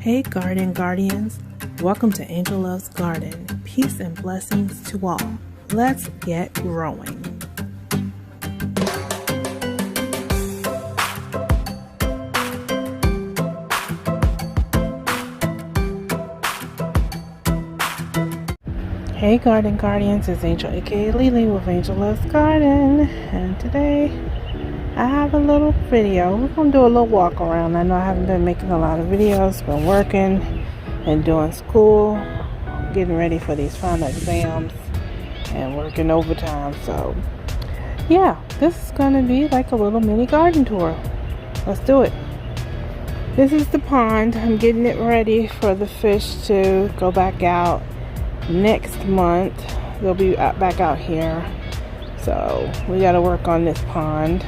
Hey Garden Guardians, welcome to Angel Loves Garden. Peace and blessings to all. Let's get growing. Hey Garden Guardians, it's Angel aka Lily with Angel Loves Garden, and today I have a little video. We're going to do a little walk around. I know I haven't been making a lot of videos, been working and doing school, getting ready for these final exams and working overtime. So yeah, this is going to be like a little mini garden tour. Let's do it. This is the pond. I'm getting it ready for the fish to go back out next month. They'll be back out here. So we got to work on this pond.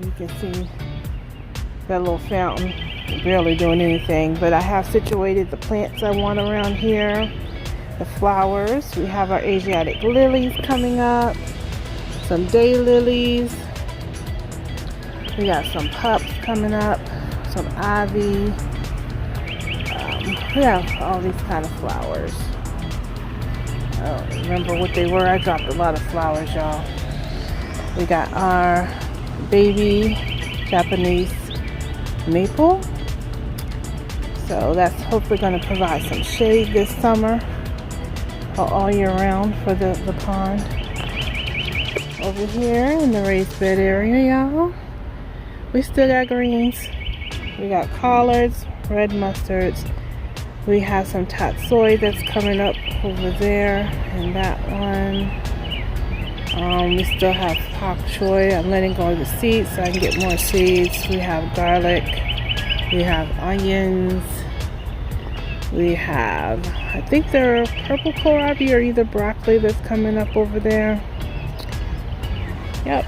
You can see that little fountain, barely doing anything, but I have situated the plants I want around here, the flowers. We have our Asiatic lilies coming up, some daylilies, we got some pups coming up, some ivy. We have all these kind of flowers. I don't remember what they were. I dropped a lot of flowers, y'all. We got our baby Japanese maple, so that's hopefully going to provide some shade this summer or all year round for the pond. Over here in the raised bed area, y'all, we still got greens. We got collards, red mustards. We have some tatsoi that's coming up over there, and that one. We still have pak choy. I'm letting go of the seeds so I can get more seeds. We have garlic. We have onions. We have, I think they're purple kohlrabi or either broccoli that's coming up over there. Yep.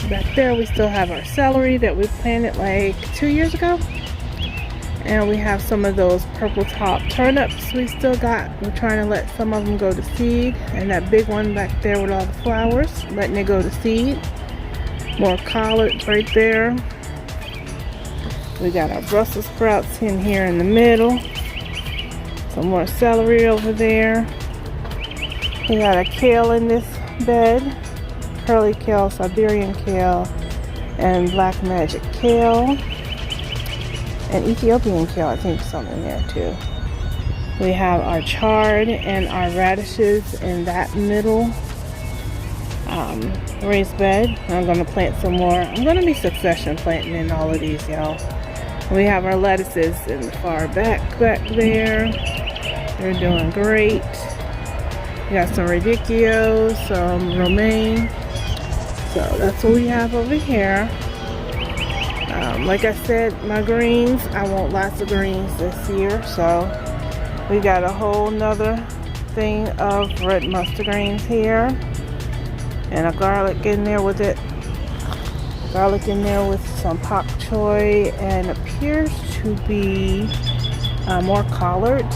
Back there we still have our celery that we planted like 2 years ago. And we have some of those purple top turnips we still got. We're trying to let some of them go to seed. And that big one back there with all the flowers, letting it go to seed. More collards right there. We got our Brussels sprouts in here in the middle. Some more celery over there. We got a kale in this bed. Curly kale, Siberian kale, and black magic kale. And Ethiopian kale, I think something there too. We have our chard and our radishes in that middle raised bed. I'm going to plant some more. I'm going to be succession planting in all of these, y'all. We have our lettuces in the far back there. They're doing great. We got some radicchio, some romaine. So that's what we have over here. Like I said, my greens, I want lots of greens this year, so we got a whole nother thing of red mustard greens here, and a garlic in there with it, garlic in there with some pak choy, and appears to be more collards.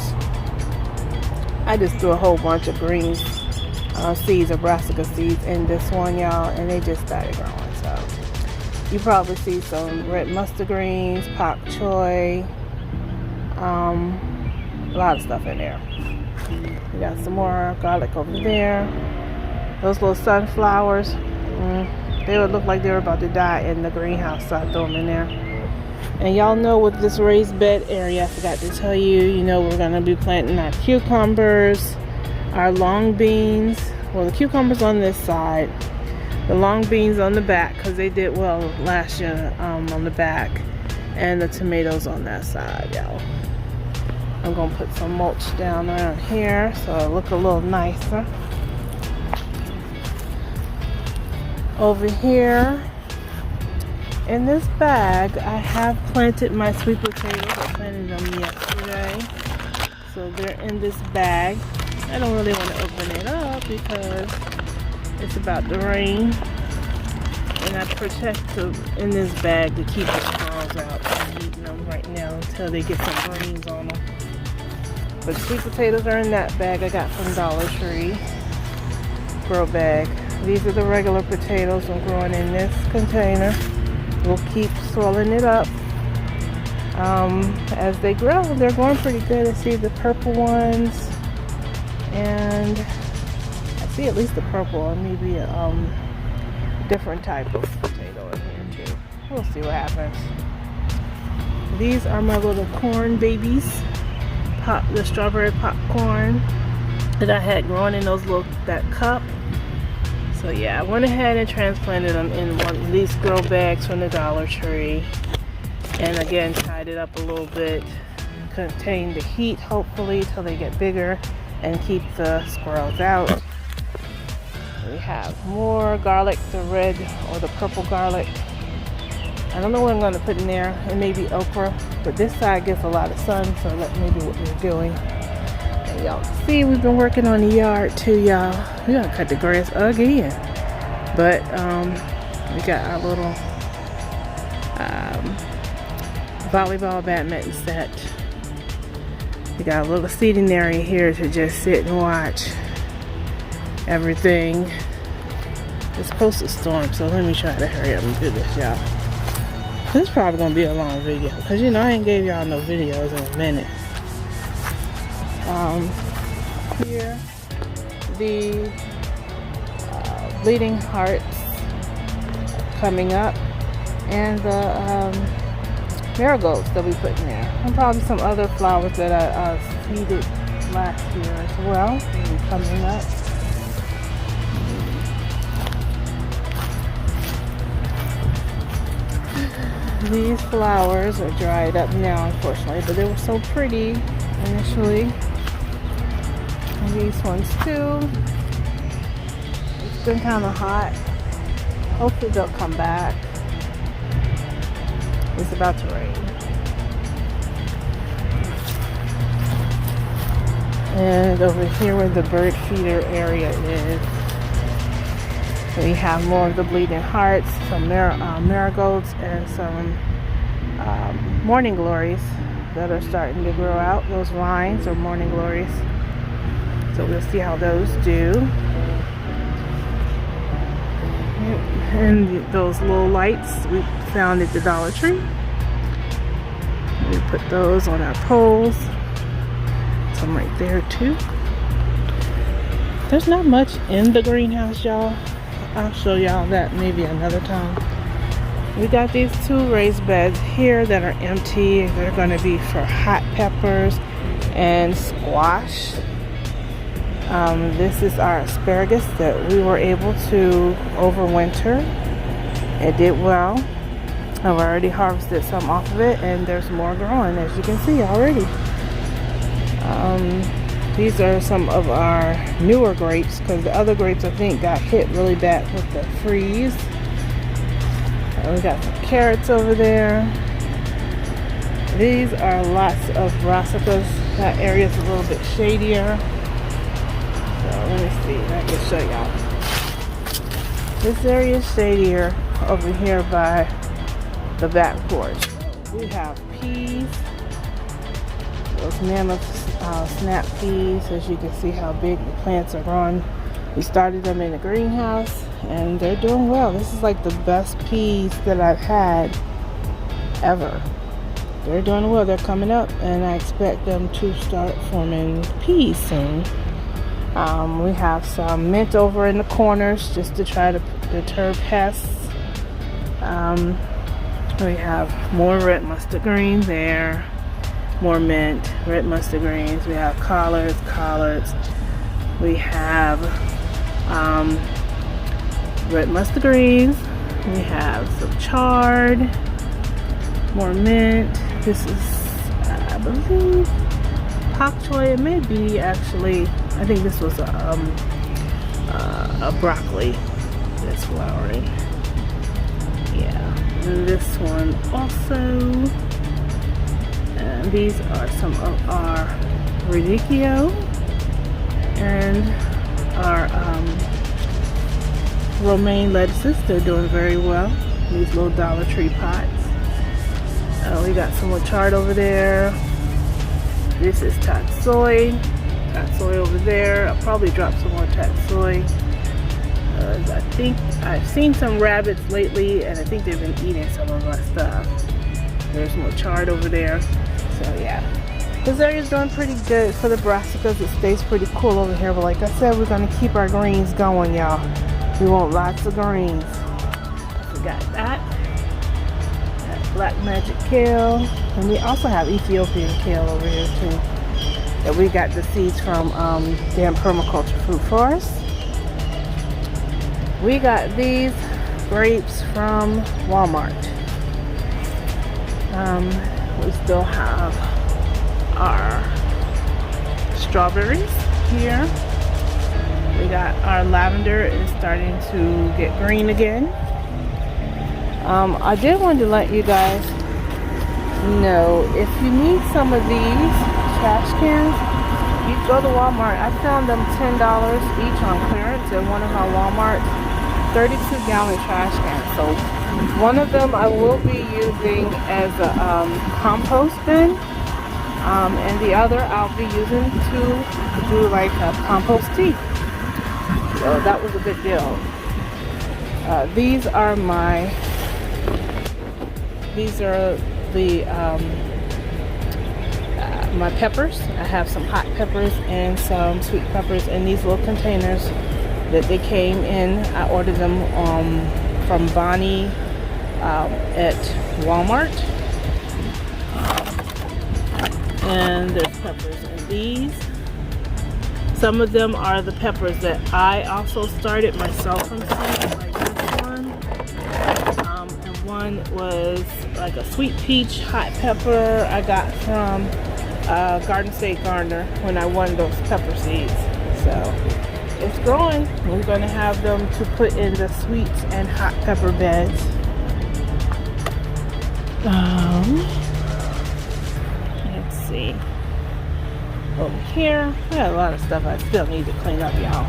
I just threw a whole bunch of green seeds, of brassica seeds in this one, y'all, and they just started growing. So you probably see some red mustard greens, pak choy, a lot of stuff in there. We got some more garlic over there. Those little sunflowers, they would look like they were about to die in the greenhouse, so I threw them in there. And y'all know with this raised bed area, I forgot to tell you, you know we're going to be planting our cucumbers, our long beans. Well, the cucumbers on this side, the long beans on the back, because they did well last year on the back, and the tomatoes on that side, y'all. I'm gonna put some mulch down around here so it'll look a little nicer. Over here in this bag, I have planted my sweet potatoes. I planted them yesterday, so they're in this bag. I don't really want to open it up because it's about to rain, and I protect them in this bag to keep the squirrels out from eating them right now until they get some greens on them. But sweet potatoes are in that bag I got from Dollar Tree. Grow bag. These are the regular potatoes I'm growing in this container. We'll keep swelling it up. as they grow. They're growing pretty good. I see the purple ones, and I see at least the purple, and maybe a different type of potato in here too. We'll see what happens. These are my little corn babies, the strawberry popcorn that I had growing in that cup. So yeah, I went ahead and transplanted them in one of these grow bags from the Dollar Tree, and again tied it up a little bit, contain the heat hopefully till they get bigger and keep the squirrels out. We have more garlic, the red or the purple garlic. I don't know what I'm going to put in there, and maybe okra, but this side gets a lot of sun, so that may be what we're doing. And y'all can see we've been working on the yard too, y'all. We gotta cut the grass again, but we got our little volleyball badminton set. We got a little seating area here to just sit and watch everything. It's supposed to storm, so let me try to hurry up and do this, y'all. This is probably gonna be a long video, because you know I ain't gave y'all no videos in a minute. Here, the bleeding hearts coming up, and the marigolds that we put in there, and probably some other flowers that I seeded last year as well, will be coming up. These flowers are dried up now, unfortunately, but they were so pretty initially. And these ones too. It's been kind of hot. Hopefully they'll come back. It's about to rain. And over here where the bird feeder area is, we have more of the bleeding hearts, some marigolds, and some morning glories that are starting to grow out. Those vines are morning glories. So we'll see how those do. And those little lights we found at the Dollar Tree. We put those on our poles. Some right there too. There's not much in the greenhouse, y'all. I'll show y'all that maybe another time. We got these two raised beds here that are empty. They're going to be for hot peppers and squash. This is our asparagus that we were able to overwinter. It did well. I've already harvested some off of it, and there's more growing, as you can see already. These are some of our newer grapes, because the other grapes I think got hit really bad with the freeze. We got some carrots over there. These are lots of brassicas. That area is a little bit shadier. So let me see if I can show y'all. This area is shadier over here by the back porch. We have peas. Those mammoth snap peas. As you can see how big the plants are growing. We started them in the greenhouse and they're doing well. This is like the best peas that I've had ever. They're doing well. They're coming up, and I expect them to start forming peas soon. We have some mint over in the corners just to try to deter pests. We have more red mustard green there. More mint, red mustard greens. We have collards. We have red mustard greens. We have some chard, more mint. This is, I believe, pak choy. It may be actually. I think this was a broccoli that's flowering. Yeah, and this one also. And these are some of our radicchio and our romaine lettuces. They're doing very well. These little Dollar Tree pots. We got some more chard over there. This is tatsoi. Tatsoi over there. I'll probably drop some more tatsoi. I think I've seen some rabbits lately, and I think they've been eating some of our stuff. There's more chard over there. So yeah, this area's doing pretty good for the brassicas. It stays pretty cool over here, but like I said, we're gonna keep our greens going, y'all. We want lots of greens. We got that black magic kale, and we also have Ethiopian kale over here too, that we got the seeds from damn Permaculture Fruit Forest. We got these grapes from Walmart. We still have our strawberries here. We got our lavender is starting to get green again. I did want to let you guys know, if you need some of these trash cans, you go to Walmart. I found them $10 each on clearance in one of our Walmart 32-gallon trash cans. So one of them I will be using as a compost bin, and the other I'll be using to do like a compost tea. So that was a good deal. These are my peppers. I have some hot peppers and some sweet peppers in these little containers that they came in. I ordered them from Bonnie at Walmart. And there's peppers in these. Some of them are the peppers that I also started myself from seed, like this one. And one was like a sweet peach hot pepper I got from Garden State Gardener when I won those pepper seeds. So it's growing. We're going to have them to put in the sweet and hot pepper beds. Let's see. Over here, we got a lot of stuff I still need to clean up, y'all.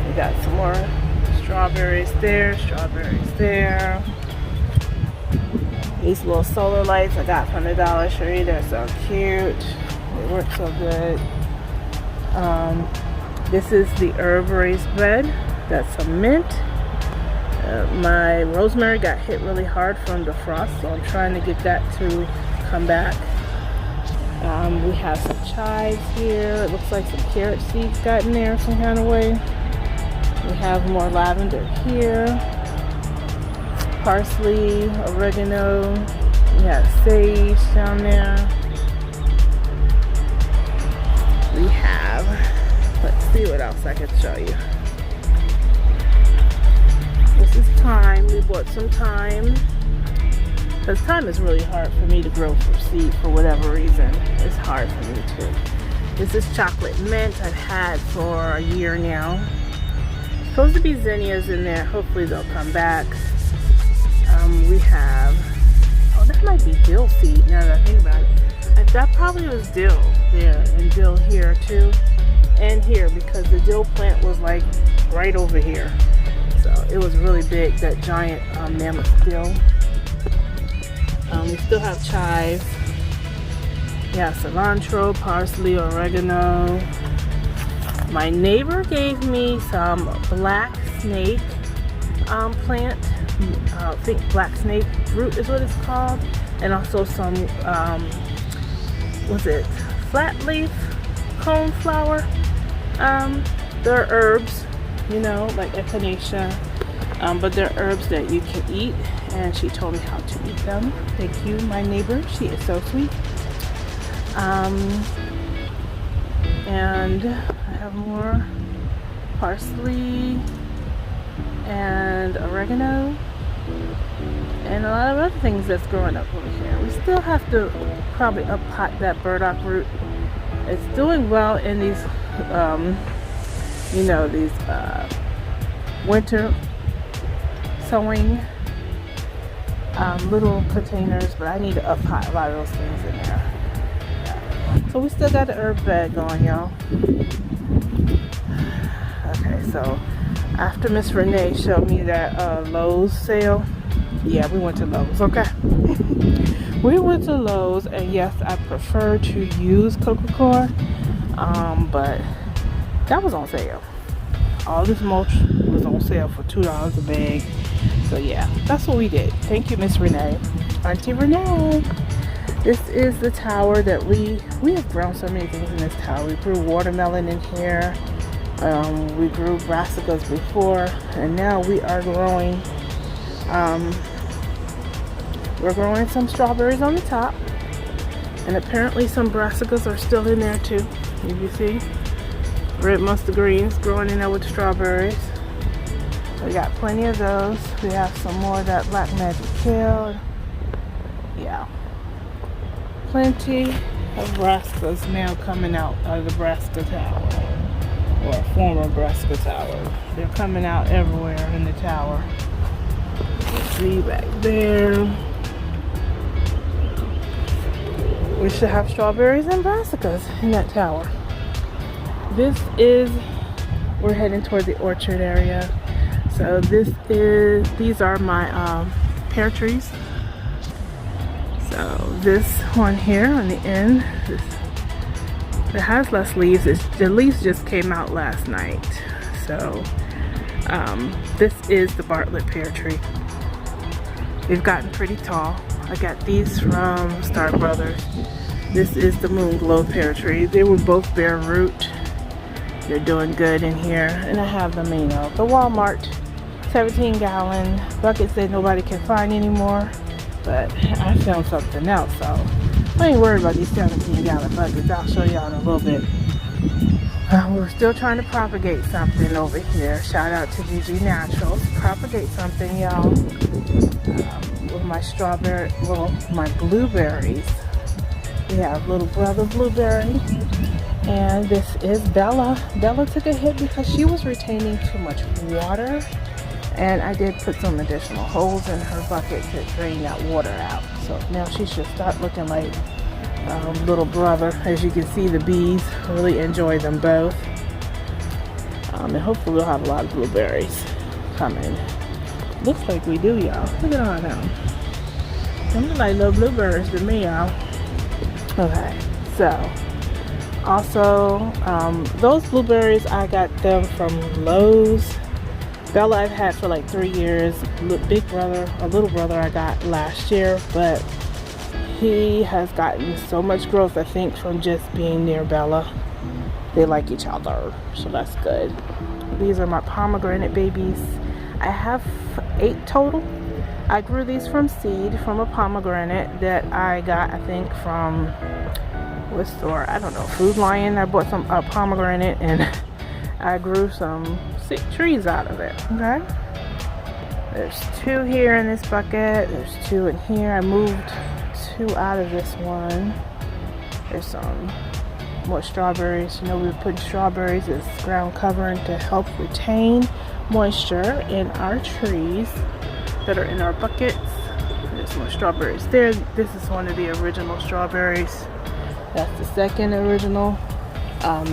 We got some more strawberries there, strawberries there. These little solar lights I got from the Dollar Tree. They're so cute. They work so good. This is the herb raised bed. That's some mint. My rosemary got hit really hard from the frost, so I'm trying to get that to come back. We have some chives here. It looks like some carrot seeds got in there some kind of way. We have more lavender here. Parsley, oregano. We have sage down there. We have, let's see what else I can show you. This is thyme. We bought some thyme. Because thyme is really hard for me to grow from seed for whatever reason. It's hard for me too. This is chocolate mint I've had for a year now. Supposed to be zinnias in there. Hopefully they'll come back. We have, oh, that might be dill seed now that I think about it. That probably was dill there, and dill here too, and here, because the dill plant was like right over here. So it was really big, that giant mammoth dill. We still have chives. Yeah, cilantro, parsley, oregano. My neighbor gave me some black snake plant. I think black snake root is what it's called. And also some, what's it? Flat leaf coneflower. They're herbs, you know, like echinacea. But they're herbs that you can eat, and she told me how to eat them. Thank you, my neighbor. She is so sweet. And I have more parsley and oregano and a lot of other things that's growing up over here. We still have to probably up-pot that burdock root. It's doing well in these, you know, these winter sowing little containers, but I need to up-pot a lot of those things in there. Yeah. So we still got the herb bed going, y'all. Okay, so after Miss Renee showed me that Lowe's sale, yeah, we went to Lowe's, okay? We went to Lowe's, and yes, I prefer to use Coca-Cola, but that was on sale. All this mulch was on sale for $2 a bag. So yeah, that's what we did. Thank you, Miss Renee. Auntie Renee. This is the tower that we have grown so many things in this tower. We grew watermelon in here. We grew brassicas before, and now we are growing. We're growing some strawberries on the top, and apparently some brassicas are still in there too. You can see red mustard greens growing in there with strawberries. We got plenty of those. We have some more of that black magic kale. Yeah, plenty of brassicas now coming out of the brassica tower, or former brassica tower. They're coming out everywhere in the tower. See back there. We should have strawberries and brassicas in that tower. We're heading toward the orchard area. So these are my pear trees. So this one here on the end, it has less leaves. The leaves just came out last night. So this is the Bartlett pear tree. They've gotten pretty tall. I got these from Star Brothers. This is the Moon Glow pear tree. They were both bare root. They're doing good in here. And I have them, you know, the Walmart 17-gallon buckets that nobody can find anymore. But I found something else, so I ain't worried about these 17-gallon buckets. I'll show y'all in a little bit. We're still trying to propagate something over here. Shout out to Gigi Naturals. Propagate something, y'all. With my my blueberries. We have little brother blueberry, and this is Bella. Bella took a hit because she was retaining too much water, and I did put some additional holes in her bucket to drain that water out. So now she should start looking like little brother. As you can see, the bees really enjoy them both, and hopefully we'll have a lot of blueberries coming. Looks like we do, y'all. Look at all them. They look like little blueberries to me, y'all. Okay, so also those blueberries, I got them from Lowe's. Bella I've had for like 3 years. Big brother, a little brother, I got last year, but he has gotten so much growth, I think, from just being near Bella. They like each other, so that's good. These are my pomegranate babies. I have 8 total. I grew these from seed from a pomegranate that I got, I think, from what store? I don't know, Food Lion. I bought some pomegranate, and I grew some trees out of it. Okay, there's 2 here in this bucket. There's 2 in here. I moved 2 out of this one. There's some more strawberries. You know, we put strawberries as ground covering to help retain moisture in our trees that are in our buckets. There's more strawberries there. This is one of the original strawberries. That's the second original.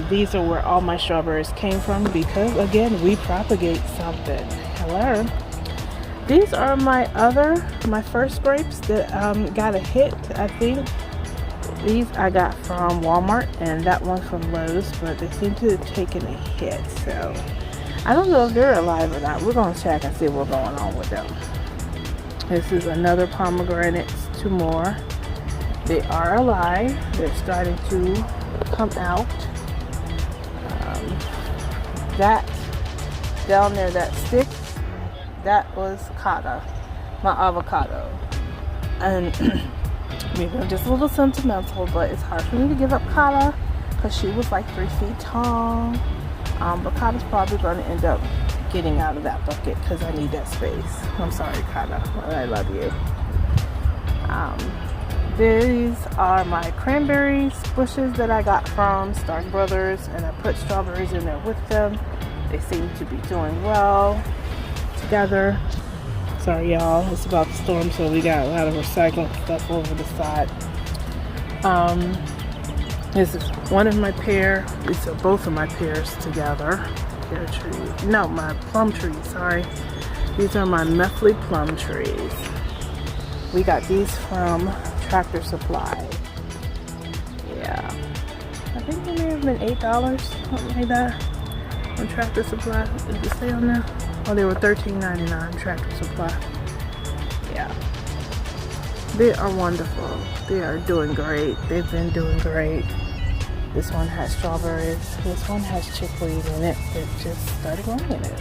These are where all my strawberries came from because, again, we propagate something. Hello. These are my first grapes that got a hit, I think. These I got from Walmart and that one from Lowe's, but they seem to have taken a hit. So I don't know if they're alive or not. We're going to check and see what's going on with them. This is another pomegranate, 2 more. They are alive. They're starting to come out. That down there, that stick, that was Kata, my avocado. And maybe I'm just a little sentimental, but it's hard for me to give up Kata because she was like 3 feet tall. But Kata's probably going to end up getting out of that bucket because I need that space. I'm sorry, Kata. I love you. These are my cranberries bushes that I got from Stark Brothers, and I put strawberries in there with them. They seem to be doing well together. Sorry, y'all. It's about to storm, so we got a lot of recycling stuff over the side. This is one of my pear. These are both of my pears together. Pear tree. No, my plum trees. Sorry. These are my Methley plum trees. We got these from Tractor Supply. Yeah, I think they may have been $8, something like that, on Tractor Supply. Did it say on there? Oh, they were $13.99 Tractor Supply. Yeah, They are wonderful. They are doing great. They've been doing great. This one has strawberries. This one has chickweed in it. It just started growing in it.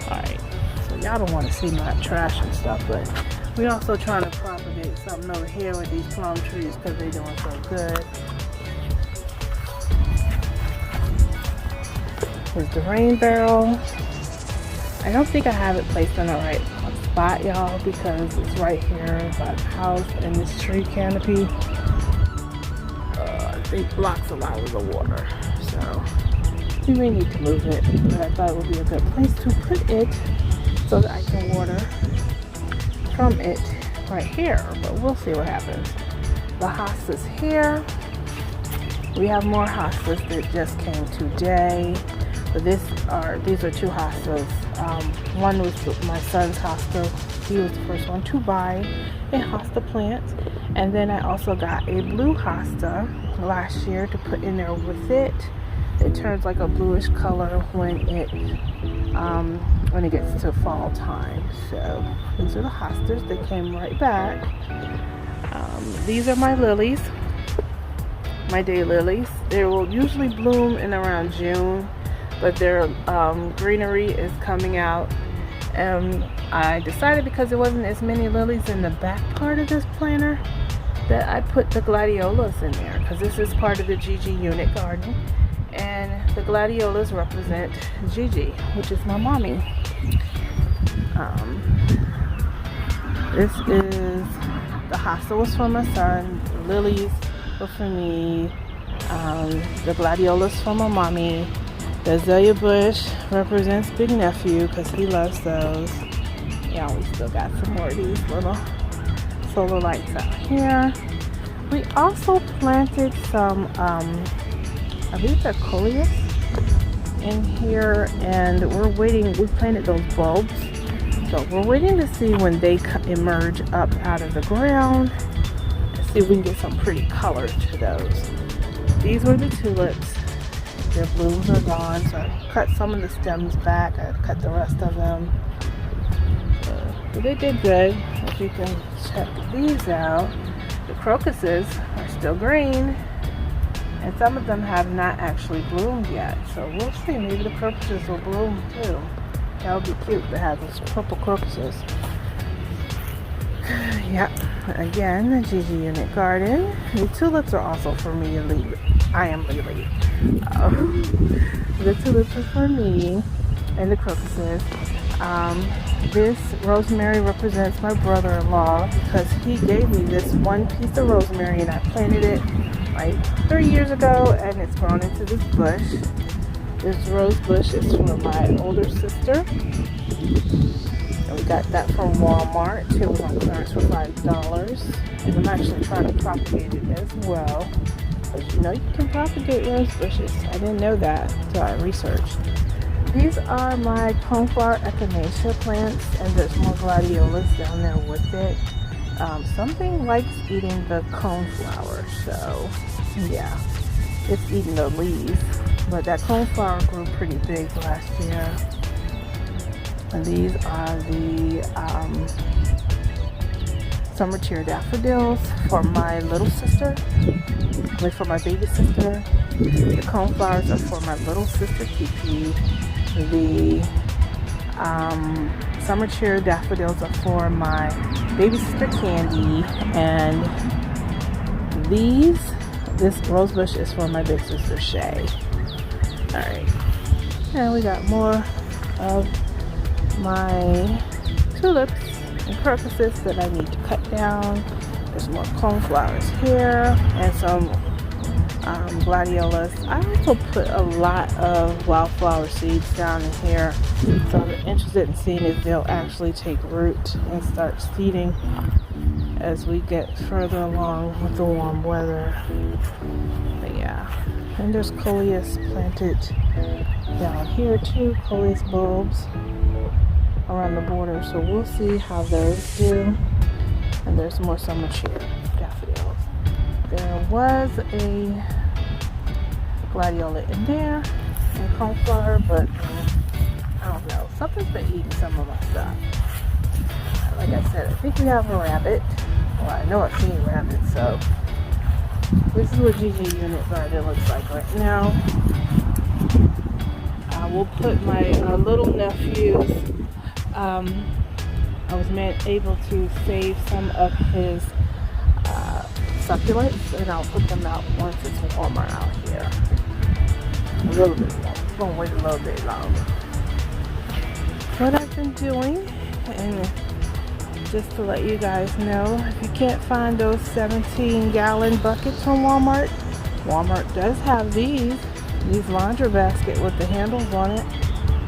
Alright, so y'all don't want to see my trash and stuff, but we also trying to propagate something over here with these plum trees because they're doing so good. Here's the rain barrel. I don't think I have it placed in the right spot, y'all, because it's right here by the house, and this tree canopy I think blocks a lot of the water, so we may need to move it, but I thought it would be a good place to put it so that I can water from it right here, but we'll see what happens. The hostas here, we have more hostas that just came today, but these are two hostas. One was my son's hosta. He was the first one to buy a hosta plant, and then I also got a blue hosta last year to put in there with it. It turns like a bluish color when it gets to fall time. So these are the hostas. They came right back. These are my lilies, my day lilies. They will usually bloom in around June, but their greenery is coming out. I decided, because there wasn't as many lilies in the back part of this planter, that I put the gladiolas in there, because this is part of the Gigi unit garden, and the gladiolas represent Gigi, which is my mommy. This is the hosta was for my son, the lilies were for me, the gladiolas for my mommy. The azalea bush represents Big Nephew because he loves those. Yeah, we still got some more of these little solar lights out here. We also planted some, I believe they're coleus in here, and we're waiting. We planted those bulbs, so we're waiting to see when they emerge up out of the ground and see if we can get some pretty color to those. These were the tulips. Their blooms are gone, so I cut some of the stems back. I cut the rest of them. But they did good. If you can check these out, the crocuses are still green, and some of them have not actually bloomed yet. So we'll see. Maybe the crocuses will bloom too. That would be cute to have those purple crocuses. Yep. Again, the Gigi unit garden. The tulips are also for me to leave. I am Lily. The tulips are for me, and the crocuses. This rosemary represents my brother-in-law, because he gave me this one piece of rosemary, and I planted it like 3 years ago, and it's grown into this bush. This rose bush is for my older sister, and we got that from Walmart. It was on clearance for $5, and I'm actually trying to propagate it as well. But you know, you can propagate rose bushes. I didn't know that until I researched. These are my coneflower echinacea plants, and there's more gladiolas down there with it. Something likes eating the coneflower, so yeah, it's eating the leaves. But that coneflower grew pretty big last year. And these are the summer cheer daffodils for my little sister, for my baby sister. The coneflowers are for my little sister Kiki. The summer cheer daffodils are for my baby sister Candy, and this rose bush is for my big sister Shay. Alright, and we got more of my tulips and crocuses that I need to cut down. There's more coneflowers here, and some gladiolas. I also put a lot of wildflower seeds down in here, so I'm interested in seeing if they'll actually take root and start seeding as we get further along with the warm weather. But yeah, and there's coleus planted down here too, coleus bulbs around the border, so we'll see how those do. And there's more summer cheer daffodils. There was a gladiola in there and coneflower, but I don't know, something's been eating some of my stuff. Like I said, I think we have a rabbit Well, I know I've seen rabbits, so this is what Gigi unit garden looks like right now. I will put my little nephew's, I was able to save some of his succulents, and I'll put them out once it's warmer out here. A little bit longer. I'm going to wait a little bit longer. What I've been doing, and just to let you guys know, if you can't find those 17-gallon buckets from Walmart, Walmart does have these laundry basket with the handles on it.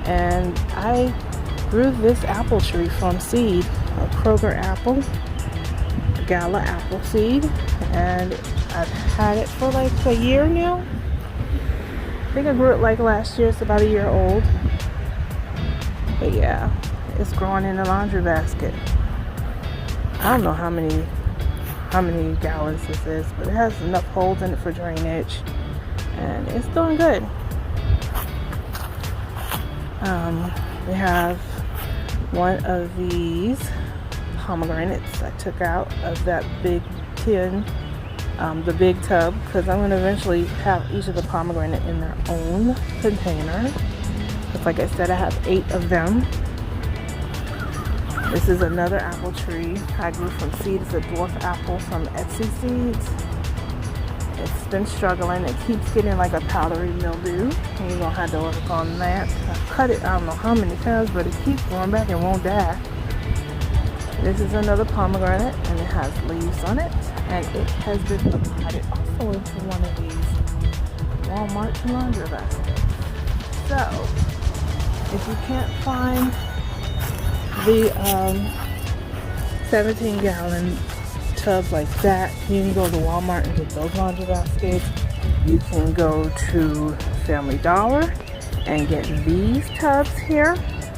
And I grew this apple tree from seed, a Kroger apple, a Gala apple seed, and I've had it for like a year now. I think I grew it like last year. It's about a year old. But yeah, it's growing in the laundry basket. I don't know how many gallons this is, but it has enough holes in it for drainage, and it's doing good. We have one of these pomegranates I took out of that big tin, the big tub, because I'm going to eventually have each of the pomegranate in their own container. But like I said, I have 8 of them. This is another apple tree I grew from seed. It's a dwarf apple from Etsy Seeds. It's been struggling. It keeps getting like a powdery mildew. And you're going to have to work on that. I've cut it I don't know how many times, but it keeps going back and won't die. This is another pomegranate, and it has leaves on it. And it has been potted also into one of these Walmart laundry baskets. So, if you can't find the 17-gallon tubs like that, you can go to Walmart and get those laundry baskets. You can go to Family Dollar and get these tubs here,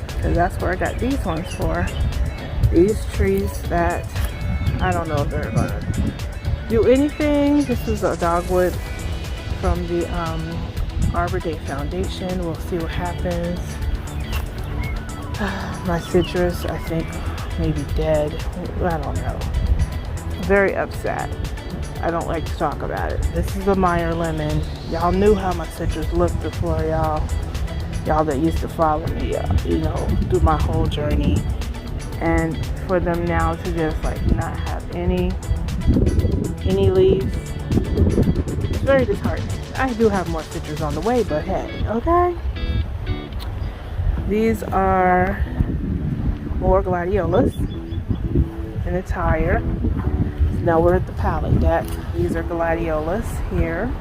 because that's where I got these ones for. These trees that I don't know if they're gonna do anything. This is a dogwood from the Arbor Day Foundation. We'll see what happens. My citrus, I think, maybe dead. I don't know. Very upset. I don't like to talk about it. This is a Meyer lemon. Y'all knew how my citrus looked before, y'all that used to follow me, through my whole journey. And for them now to just like not have any leaves, it's very disheartening. I do have more citrus on the way, but hey, okay. These are more gladiolas, and it's higher. So now we're at the pallet deck. These are gladiolas here.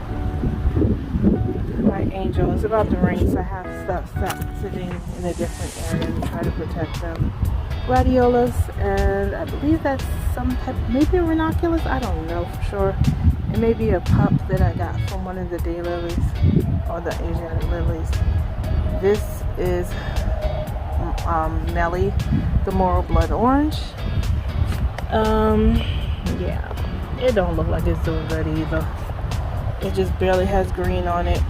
My angel is about to rain, so I have stuff sitting in a different area to try to protect them. Gladiolas, and I believe that's some type, maybe a ranunculus, I don't know for sure. It may be a pup that I got from one of the daylilies or the Asiatic lilies. This is Melly, the Moral Blood Orange. Yeah, it don't look like it's doing good either. It just barely has green on it,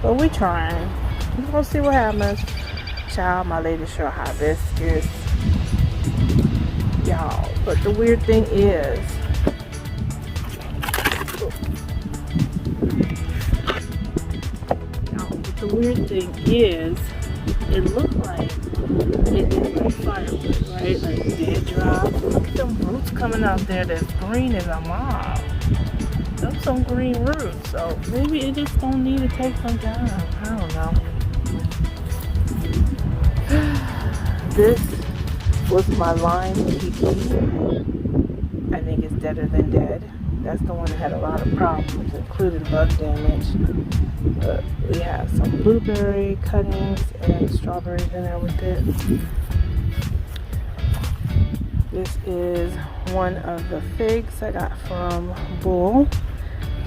but we're trying. We're gonna see what happens. Child, my lady sure hibiscus, y'all. But the weird thing is, it looked like it is like firewood, right? Like dead dry. Look at them roots coming out there that's green as a mob. Those some green roots. So maybe it just don't need to take some time. I don't know. This was my lime Gigi. I think it's deader than dead. That's the one that had a lot of problems, including bug damage. But we have some blueberry cuttings and strawberries in there with it. This is one of the figs I got from Bull.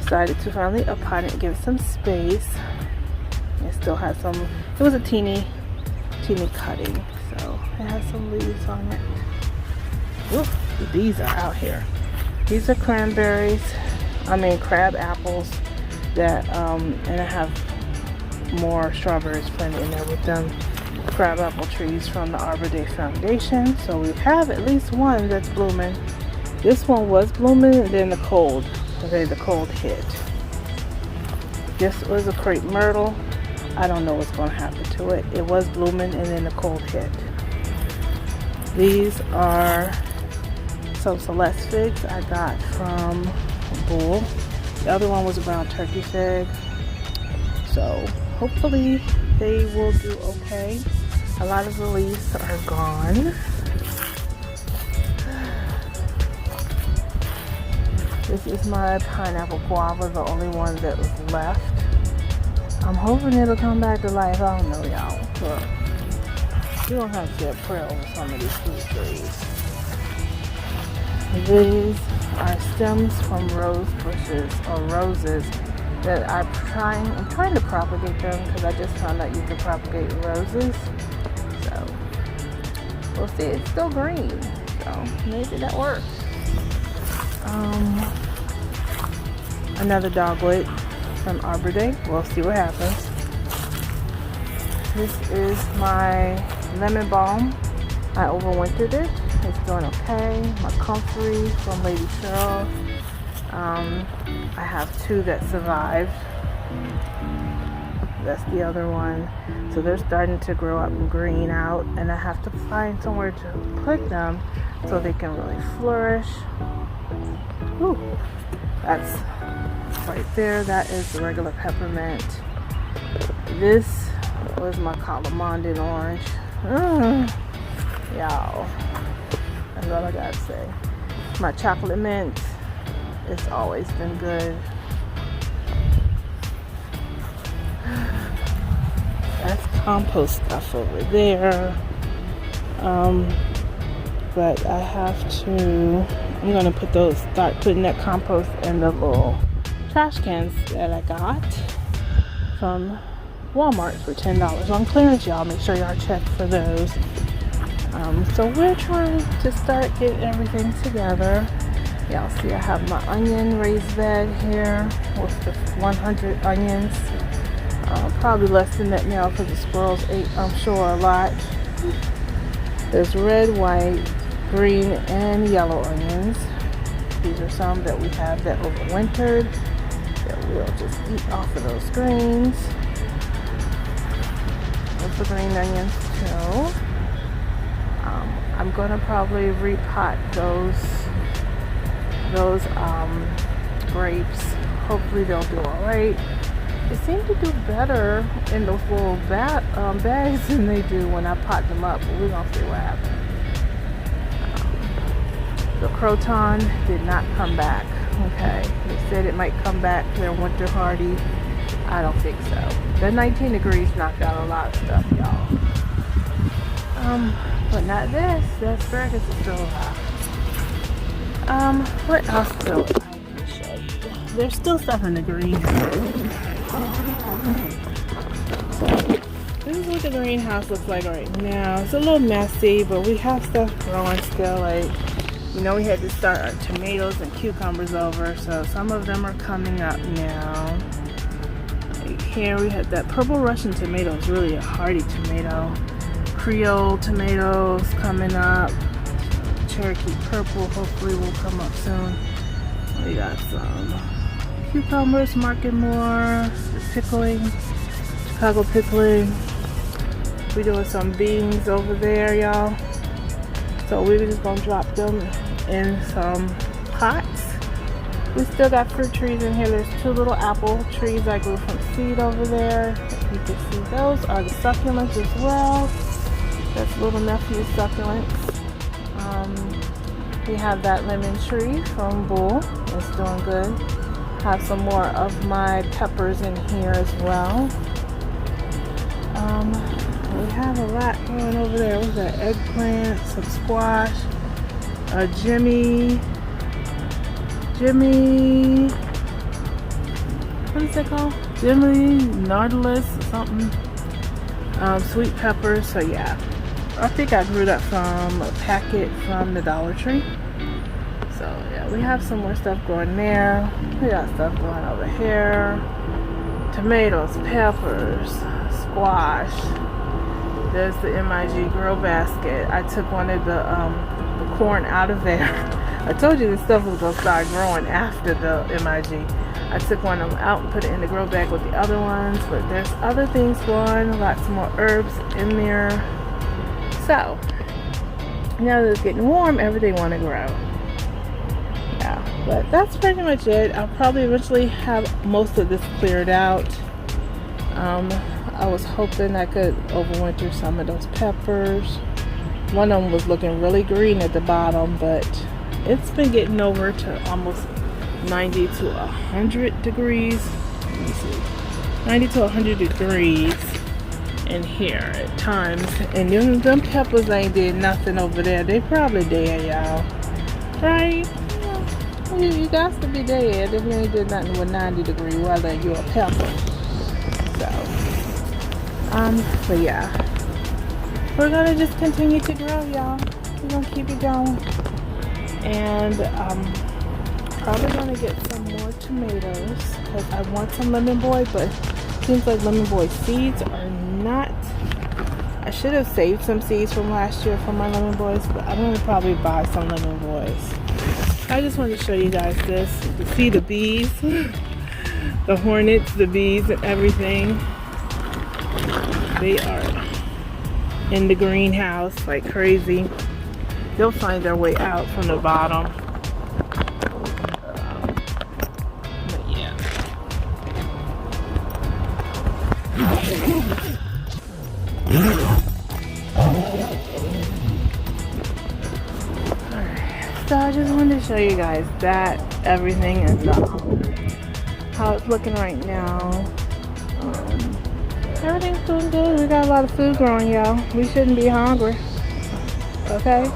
Decided to finally uppot it and give it some space. It still has some, it was a teeny cutting, so it has some leaves on it. Ooh, these are out here. These are crab apples that, and I have more strawberries planted in there with them. crab apple trees from the Arbor Day Foundation. So we have at least one that's blooming. This one was blooming, and then the cold hit. This was a crepe myrtle. I don't know what's going to happen to it. It was blooming, and then the cold hit. These are some Celeste figs I got from Bull. The other one was a brown turkey fig. So hopefully they will do okay. A lot of the leaves are gone. This is my pineapple guava, the only one that was left. I'm hoping it'll come back to life. I don't know, y'all. But we don't have to get prayer over some of these fruit trees. These are stems from rose bushes or roses that I'm trying to propagate them because I just found out you can propagate roses. So we'll see. It's still green, so maybe that works. Another dogwood from Arbor Day. We'll see what happens. This is my lemon balm. I overwintered it. It's doing okay. My comfrey from Lady Cheryl. I have two that survived. That's the other one. So they're starting to grow up and green out, and I have to find somewhere to put them so they can really flourish. Ooh, that's right there. That is the regular peppermint. This was my Calamondin orange. Y'all, that's all I gotta say. My chocolate mint, it's always been good. That's compost stuff over there. But I have to, I'm gonna start putting that compost in the little trash cans that I got from Walmart for $10 on clearance, y'all. Make sure y'all check for those. So we're trying to start getting everything together. Y'all see I have my onion raised bed here with the 100 onions. Probably less than that now because the squirrels ate, I'm sure, a lot. There's red, white, green, and yellow onions. These are some that we have that overwintered that we'll just eat off of those greens. There's the green onions too. I'm gonna probably repot those grapes. Hopefully they'll do all right. They seem to do better in those little bags than they do when I pot them up. But we're gonna see what happens. The croton did not come back. Okay, they said it might come back. They're winter hardy. I don't think so. The 19 degrees knocked out a lot of stuff, y'all. But not this. The asparagus is still alive. What else do I can show you? There's still stuff in the greenhouse. This is what the greenhouse looks like right now. It's a little messy, but we have stuff growing still. Like, you know, we had to start our tomatoes and cucumbers over, so some of them are coming up now. Like here we have that purple Russian tomato. It's really a hardy tomato. Creole tomatoes coming up. Cherokee purple hopefully will come up soon. We got some cucumbers, market more, pickling, Chicago pickling. We're doing some beans over there, y'all. So we're just gonna drop them in some pots. We still got fruit trees in here. There's two little apple trees I grew from seed over there. You can see those are the succulents as well. That's little nephew succulents. We have that lemon tree from Bull. It's doing good. Have some more of my peppers in here as well. We have a lot going over there. What's that? Eggplant, some squash, Jimmy, what is that called? Jimmy, Nautilus, something. Sweet peppers. So yeah, I think I grew that from a packet from the Dollar Tree. So yeah, we have some more stuff growing there. We got stuff going over here. Tomatoes, peppers, squash. There's the MIG grow basket. I took one of the corn out of there. I told you this stuff was going to start growing after the MIG. I took one of them out and put it in the grow bag with the other ones, but there's other things growing, lots more herbs in there. So, now that it's getting warm, everything want to grow. Yeah, but that's pretty much it. I'll probably eventually have most of this cleared out. I was hoping I could overwinter some of those peppers. One of them was looking really green at the bottom, but it's been getting over to almost 90 to 100 degrees. Let me see. 90 to 100 degrees in here at times. And them peppers ain't did nothing over there. They probably dead, y'all. Right? Yeah. You got to be dead if you ain't did nothing with 90-degree weather and you're a pepper. So, but yeah. We're gonna just continue to grow, y'all. We're gonna keep it going. And probably gonna get some more tomatoes because I want some lemon boy, but it seems like lemon boy seeds are not. I should have saved some seeds from last year for my lemon boys, but I'm gonna probably buy some lemon boys. I just wanted to show you guys this. You see the bees, the hornets, the bees, and everything. They are in the greenhouse like crazy. They'll find their way out from the bottom. But yeah. Alright, so I just wanted to show you guys that, everything, and how it's looking right now. Everything's doing good. We got a lot of food growing, y'all. We shouldn't be hungry. Okay?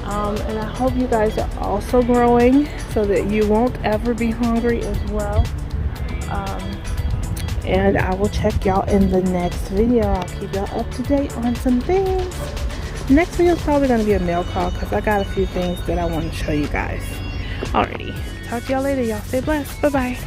And I hope you guys are also growing so that you won't ever be hungry as well. And I will check y'all in the next video. I'll keep y'all up to date on some things. Next video is probably going to be a mail call because I got a few things that I want to show you guys. Alrighty. Talk to y'all later, y'all. Stay blessed. Bye-bye.